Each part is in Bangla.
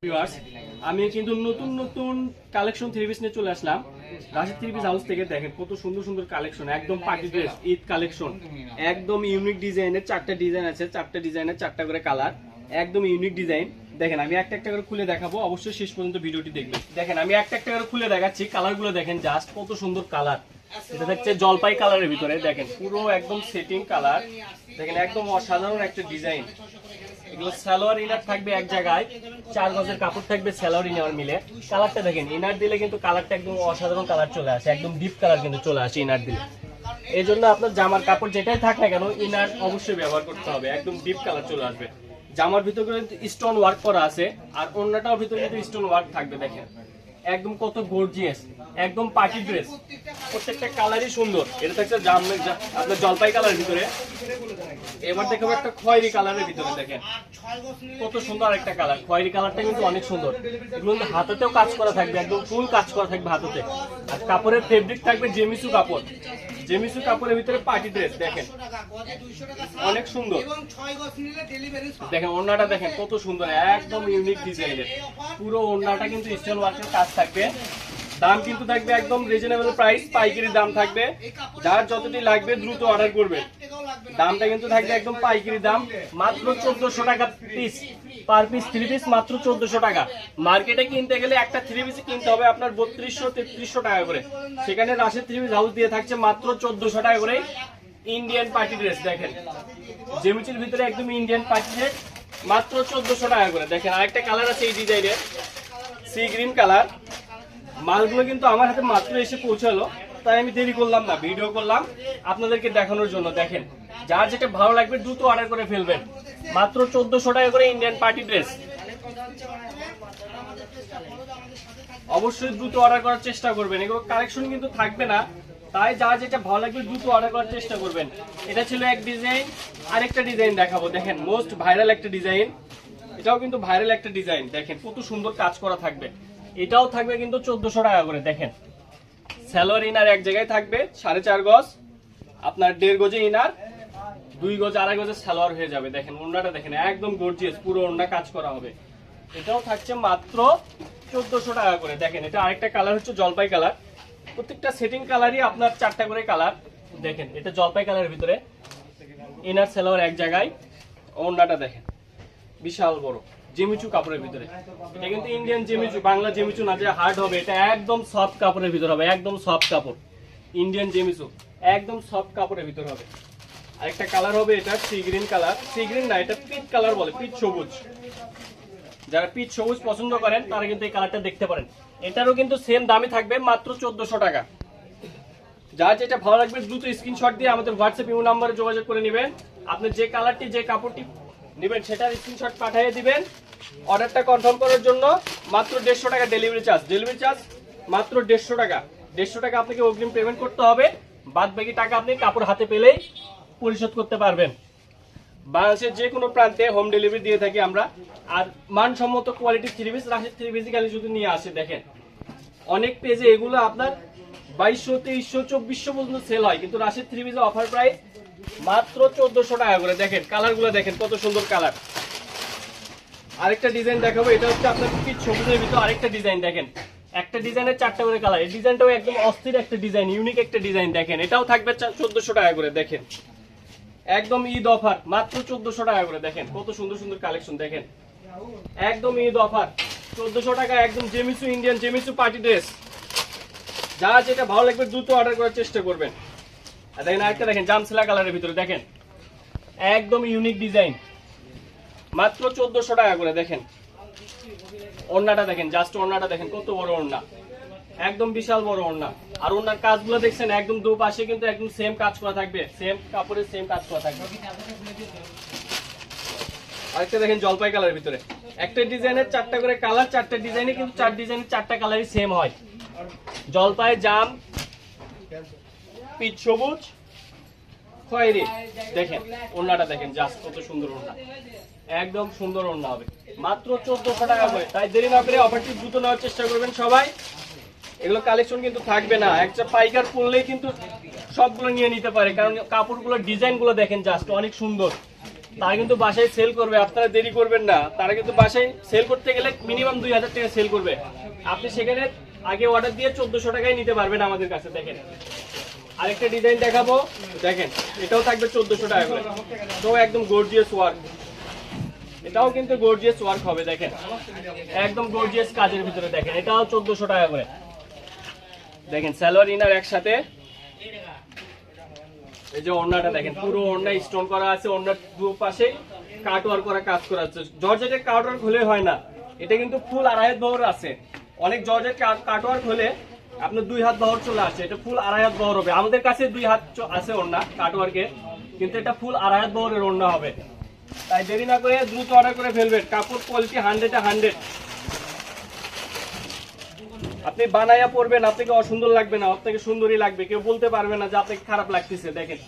ভিউয়ার্স, আমি কিন্তু নতুন নতুন কালেকশন থ্রি পিস নিয়ে চলে আসলাম রাশিদ থ্রি পিস হাউস থেকে। দেখেন কত সুন্দর সুন্দর কালেকশন, একদম পার্টি ড্রেস ঈদ কালেকশন, একদম ইউনিক ডিজাইনের। চারটা ডিজাইন আছে, চারটা ডিজাইনের চারটা করে কালার, একদম ইউনিক ডিজাইন। দেখেন আমি একটা একটা করে খুলে দেখাবো, অবশ্যই শেষ পর্যন্ত ভিডিওটি দেখবেন। দেখেন আমি একটা একটা করে খুলে দেখাচ্ছি, কালারগুলো দেখেন জাস্ট কত সুন্দর কালার। এটা হচ্ছে জলপাই কালারের ভিতরে, দেখেন পুরো একদম সেটিং কালার। দেখেন একদম অসাধারণ একটা ডিজাইন। এগুলো সালোয়ার ইনার থাকবে এক জায়গায়, 4 গজের কাপড় থাকবে সালোয়ার ইনার মিলে। কালারটা দেখেন, ইনার দিলে কিন্তু কালারটা একদম অসাধারণ কালার চলে আসে, একদম ডিপ কালার কিন্তু চলে আসে ইনার দিলে। এই জন্য আপনার জামার কাপড় যেটাই থাক না কেন ইনার অবশ্যই ব্যবহার করতে হবে, একদম ডিপ কালার চলে আসবে। জামার ভিতরে কিন্তু স্টোন ওয়ার্ক করা আছে, আর অন্যটার ভিতরে কিন্তু স্টোন ওয়ার্ক থাকবে। দেখেন একদম কত গর্জিয়াস, একদম পার্টি ড্রেস। প্রত্যেকটা কালারই সুন্দর। এটা থাকছে আপনার জলপাই কালারের ভিতরে। এবার দেখাবো একটা খয়েরি কালারের ভিতরে। দেখেন কত সুন্দর একটা কালার, খয়েরি কালারটা কিন্তু অনেক সুন্দর। এগুলো কিন্তু হাতেতেও কাজ করা থাকবে, একদম ফুল কাজ করা থাকবে হাতেতে। আর কাপড়ের ফেব্রিক থাকবে জেমিসু কাপড়, জেমিসু কাপড়ের ভিতরে পার্টি ড্রেস। দেখেন অনেক সুন্দর। দেখেন ওড়নাটা দেখেন কত সুন্দর, একদম ইউনিক ডিজাইনের। পুরো ওড়নাটা কিন্তু স্টোন ওয়ার্কের কাজ থাকবে। দাম কিন্তু থাকবে একদম রিজনেবল প্রাইস, পাইকারি দাম থাকবে। যার যতটি লাগবে দ্রুত অর্ডার করবে। দামটা কিন্তু থাকবে একদম পাইকারি দাম, মাত্র 1400 টাকা piece. Per piece three piece মাত্র 1400 টাকা। মার্কেটে কিনতে গেলে একটা থ্রি পিস কিনতে হবে আপনার 3200-3300 টাকা করে, সেখানে রাশিদ থ্রি পিস হাউস দিয়ে থাকছে মাত্র 1400 টাকা করে। ইন্ডিয়ান পার্টি ড্রেস দেখেন, জেমিচির ভিতরে একদম ইন্ডিয়ান পার্টি ড্রেস মাত্র 1400 টাকা করে। দেখেন আরেকটা কালার আছে এই ডিজাইনের, সি গ্রিন কালার। মালগুলো কিন্তু আমার হাতে মাত্র এসে পৌঁছালো, তাই আমি দেরি করলাম না, ভিডিও করলাম আপনাদেরকে দেখানোর জন্য। দেখেন যার যেটা ভালো লাগবে দ্রুত অর্ডার করে ফেলবেন, মাত্র 1400 টাকা করে ইন্ডিয়ান পার্টি ড্রেস। অবশ্যই দ্রুত অর্ডার করার চেষ্টা করবেন, এগুলো কালেকশন কিন্তু থাকবে না, তাই যার যেটা ভালো লাগবে দ্রুত অর্ডার করার চেষ্টা করবেন। এটা ছিল এক ডিজাইন, আরেকটা ডিজাইন দেখাবো। দেখেন মোস্ট ভাইরাল একটা ডিজাইন, এটাও কিন্তু ভাইরাল একটা ডিজাইন। দেখেন কত সুন্দর কাজ করা থাকবে, এটাও থাকবে কিন্তু 1400 টাকা করে। দেখেন সালোয়ার ইনার এক জায়গায় থাকবে 4.5 গজ, আপনার 1.5 গজে ইনার, 2 গজ 2.5 গজের সালোয়ার হয়ে যাবে। দেখেন ওড়নাটা দেখেন একদম গর্জিয়াস, পুরো ওড়না কাজ করা হবে। এটাও থাকছে মাত্র 1400 টাকা করে। দেখেন এটা আরেকটা কালার হচ্ছে জলপাই কালার। প্রত্যেকটা সেটিং কালারই আপনার 4টা করে কালার। দেখেন এটা জলপাই কালারের ভিতরে, ইনার সালোয়ার এক জায়গায়, ওড়নাটা দেখেন বিশাল বড়, জেমিচু কাপড়ের ভিতরে। এটা কিন্তু ইন্ডিয়ান জেমিচু, বাংলা জেমিচু না যে হার্ড হবে, এটা একদম সফট কাপড়ের ভিতর হবে, একদম সফট কাপড়। ইন্ডিয়ান জেমিচু একদম সফট কাপড়ের ভিতর হবে। আরেকটা কালার হবে এটা sea green colour, sea green না এটা পিচ কালার বলে, পিচ সবুজ। যারা পিচ সবুজ পছন্দ করেন তারা কিন্তু এই কালারটা দেখতে পারেন। এটারও কিন্তু সেম দামই থাকবে, মাত্র 1400 টাকা। যার যেটা ভালো লাগবে দ্রুত স্ক্রিনশট দিয়ে আমাদের হোয়াটসঅ্যাপ ইমো নম্বরে যোগাযোগ করে নেবেন। আপনি যে কালারটি যে কাপড়টি নেবেন সেটার স্ক্রিনশট পাঠিয়ে দিবেন। অর্ডারটা কনফার্ম করার জন্য মাত্র 150 টাকা ডেলিভারি চার্জ, ডেলিভারি চার্জ মাত্র 150 টাকা। 150 টাকা আপনাকে অগ্রিম পেমেন্ট করতে হবে, বাদ বাকি টাকা আপনি কাপড় হাতে পেলেই পরিশোধ করতে পারবেন। বাংলাদেশের যে কোনো প্রান্তে হোম ডেলিভারি দিয়ে থাকি আমরা। আর মানসম্মত কোয়ালিটি থ্রি পিস রাশিদ থ্রি পিসিক্যালি যদি নিয়ে আসে, দেখেন অনেক পেজে এগুলো আপনার 2200, 2300, 2400 পর্যন্ত সেল হয়, কিন্তু রাশিদ থ্রি পিসের অফার প্রাইস মাত্র 1400 টাকা করে। দেখেন কালারগুলো দেখেন কত সুন্দর কালার। আরেকটা ডিজাইন দেখাবো, এটা হচ্ছে আপনার পিচ সবুজের ভিতর আরেকটা ডিজাইন। দেখেন একটা ডিজাইনের 4টা করে কালার, এই ডিজাইনটাও একদম অস্থির একটা ডিজাইন, ইউনিক একটা ডিজাইন। দেখেন এটাও থাকবে 1400 টাকা করে। দেখেন একদম ঈদ অফার, মাত্র 1400 টাকা করে। দেখেন কত সুন্দর সুন্দর কালেকশন, দেখেন একদম ঈদ অফার 1400 টাকা, একদম জেমিসু ইন্ডিয়ান জেমিসু পার্টি ড্রেস। যা যেটা ভালো লাগবে দ্রুত অর্ডার করার চেষ্টা করবেন। আর দেখেন আরেকটা দেখেন জামসেলা কালারের ভিতরে, দেখেন একদম ইউনিক ডিজাইন, মাত্র 1400 টাকা করে। দেখেন ওড়নাটা দেখেন, জাস্ট ওড়নাটা দেখেন কত বড় ওড়না, একদম বিশাল বড় ওড়না। আর ওড়নার কাজগুলো দেখছেন একদম দুপাশে কিন্তু একদম সেম কাজ করা থাকবে, সেম কাপড়ের সেম কাজ করা থাকবে। আরেকটা দেখেন জলপাই কালারের ভিতরে, একটা ডিজাইনের 4টা করে কালার, 4টা ডিজাইনে কিন্তু 4 ডিজাইনের 4টা কালারই সেম হয়। জলপাই, জাম, পিচ সবুজ, খয়েরি। দেখেন ওড়নাটা দেখেন জাস্ট কত সুন্দর ওড়না, একদম সুন্দর ওড়না হবে, মাত্র 1400 টাকা করে। তাই দেরি না করে অফারটি দ্রুত নেওয়ার চেষ্টা করবেন সবাই। এগুলো কালেকশন কিন্তু থাকবে না, একটা পাইকার পড়লেই কিন্তু সবগুলো নিয়ে নিতে পারে, কারণ কাপড়গুলো ডিজাইনগুলো দেখেন জাস্ট অনেক সুন্দর। তারা কিন্তু বাসায় সেল করবে, আপনারা দেরি করবেন না। তারা কিন্তু বাসায় সেল করতে গেলে মিনিমাম 2000 টাকা সেল করবে। আপনি সেখানে আগে অর্ডার দিয়ে 1400 টাকায় নিতে পারবেন আমাদের কাছে। দেখেন আরেকটা ডিজাইন দেখাবো, দেখেন এটাও থাকবে 1400 টাকা করে। তো একদম গর্জিয়াস ওয়ার্ক, এটাও কিন্তু গর্জিয়াস ওয়ার্ক হবে। দেখেন একদম গর্জিয়াস কাজের ভিতরে, দেখেন এটাও 1400 টাকা করে। দেখেন সালোয়ার ইনার একসাথে। এই যে ওড়নাটা দেখেন, পুরো ওড়না স্টোন করা আছে, ওড়নার দুপাশে কাট ওয়ার্ক করা কাজ করা আছে। জর্জেটের কাট ওয়ার্ক হলে হয় না, এটা কিন্তু ফুল আড়াই হাত বহর আছে। অনেক জর্জেট কাট ওয়ার্ক হলে আপনার 2 হাত বহর চলে আসে, এটা ফুল আড়াই হাত বহর হবে। আমাদের কাছে 2 হাত আছে ওড়না কাট ওয়ার্কের, কিন্তু এটা ফুল আড়াই হাত বহরের ওড়না হবে। তাই দেরি না করে দ্রুত অর্ডার করে ফেলবেন। কাপড় কোয়ালিটি 100 আপনি বানাইয়া পরবেন, আপনাকে অসুন্দর লাগবে না, আপনাকে সুন্দরই লাগবে। কেউ বলতে পারবে না যে আপনাকে খারাপ লাগতেছে। দেখেন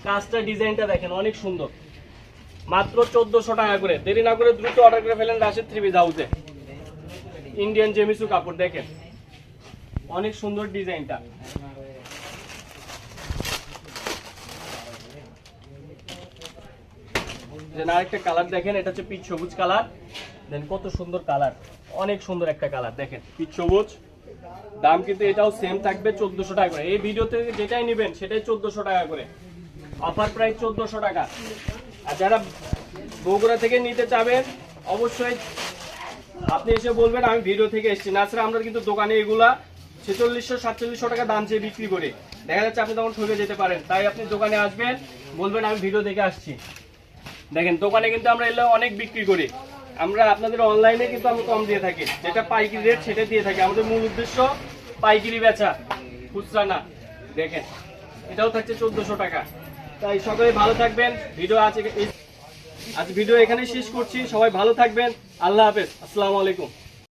কাজটা, ডিজাইনটা দেখেন অনেক সুন্দর। মাত্র 1400 টাকা করে। দেরি না করে দ্রুত অর্ডার করে ফেলেন রাশেদ থ্রি পিস হাউসে। ইন্ডিয়ান জেমিসু কাপড়, দেখেন অনেক সুন্দর ডিজাইনটা। আরেকটা কালার দেখেন, এটা হচ্ছে পিচ সবুজ কালার। দেন কত সুন্দর কালার, অনেক সুন্দর একটা কালার। দেখেন পিচ সবুজ, দাম কিন্তু এটাও সেম থাকবে 1400 টাকা করে। এই ভিডিওতে যেটাই নেবেন সেটাই 1400 টাকা করে, অফার প্রাইস 1400 টাকা। আর যারা বগুড়া থেকে নিতে চাবেন অবশ্যই আপনি এসে বলবেন আমি ভিডিও থেকে এসেছি। না ছাড়া আমরা কিন্তু দোকানে এগুলা 4600-4700 টাকা দাম চেয়ে বিক্রি করে, দেখা যাচ্ছে আপনি তখন ঠকে যেতে পারেন। তাই আপনি দোকানে আসবেন, বলবেন আমি ভিডিও দেখে আসছি। দেখেন দোকানে কিন্তু আমরা এগুলো অনেক বিক্রি করি, আমরা আপনাদের অনলাইনে কিন্তু আমরা কম দিয়ে থাকি, যেটা পাইকারি রেট সেটা দিয়ে থাকি। আমাদের মূল উদ্দেশ্য পাইকারি বেচা, খুচরা না। দেখেন এটাও থাকছে 1400 টাকা। তাই সকলে ভালো থাকবেন। আজ ভিডিও এখানেই শেষ করছি। সবাই ভালো থাকবেন, আল্লাহ হাফেজ, আসসালামু আলাইকুম।